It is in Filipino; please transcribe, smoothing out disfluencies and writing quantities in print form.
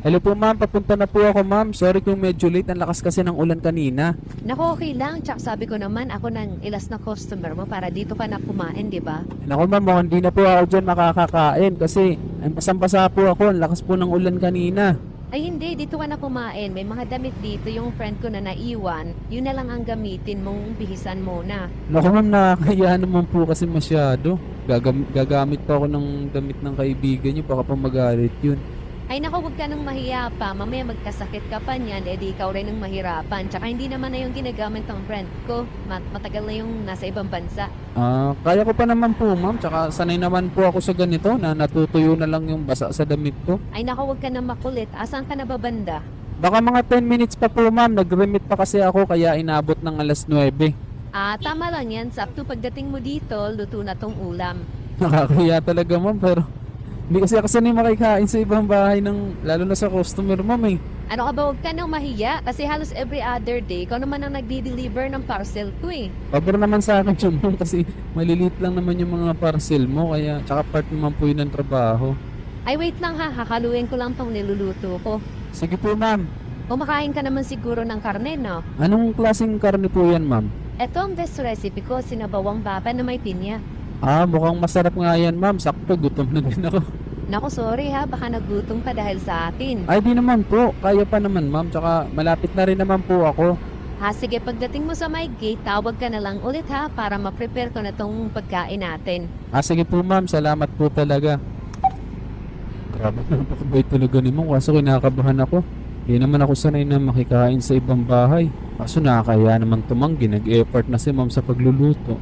Hello po ma'am, papunta na po ako ma'am. Sorry kung medyo late, ang lakas kasi ng ulan kanina. Naku, okay lang. Tsak sabi ko naman, ako nang ilas na customer mo para dito ka na kumain, di ba? Naku ma'am, mukhang hindi na po ako dyan makakakain kasi ang basang-basa po ako, ang lakas po ng ulan kanina. Ay hindi, dito ka na kumain. May mga damit dito yung friend ko na naiwan. Yun na lang ang gamitin mong bihisan muna. Naku ma'am, nakakaya naman po kasi masyado. Gagamit pa ako ng damit ng kaibigan niyo, baka pa magalit yun. Ay naku, huwag ka nang mahiya pa. Mamaya magkasakit ka pa niyan, edi ikaw rin ang mahirapan. Tsaka hindi naman na yung ginagamit ng friend ko. Matagal na yung nasa ibang bansa. Kaya ko pa naman po ma'am, tsaka sanay naman po ako sa ganito na natutuyo na lang yung basa sa damit ko. Ay naku, huwag ka na makulit. Asan ka na ba banda? Baka mga 10 minutes pa po ma'am, nag-remit pa kasi ako kaya inabot ng alas 9. Tama lang yan. Sakto pagdating mo dito, luto na tong ulam. Nakakaya talaga ma'am, pero hindi kasi ako sanay makikain sa ibang bahay ng, lalo na sa customer ma'am eh. Ano ka ba, huwag ka nang mahiya kasi halos every other day, ikaw naman ang nagdi-deliver ng parcel ko eh. Pabor naman sa akin yun ma'am kasi maliliit lang naman yung mga parcel mo, kaya tsaka part naman po yun ng trabaho. Ay wait lang ha, hakaluin ko lang tong niluluto ko. Sige po ma'am. Kumakain ka naman siguro ng karne, no? Anong klaseng karne po yan ma'am? Ito ang best recipe ko, sinabawang baba na may pinya. Mukhang masarap nga yan ma'am, sakto gutom na din ako. Naku, sorry ha, baka nagutom pa dahil sa atin. Ay di naman po, kaya pa naman ma'am, tsaka malapit na rin naman po ako. Sige, pagdating mo sa my gate, tawag ka na lang ulit ha, para ma-prepare ko na tong pagkain natin. Sige po ma'am, salamat po talaga. Grabe, napakabait talaga ni ma'am, kaso kinakabahan ako. Hindi naman ako sanay na makikain sa ibang bahay. Kaso nakakaya naman tumanggi, nag-effort na si ma'am sa pagluluto.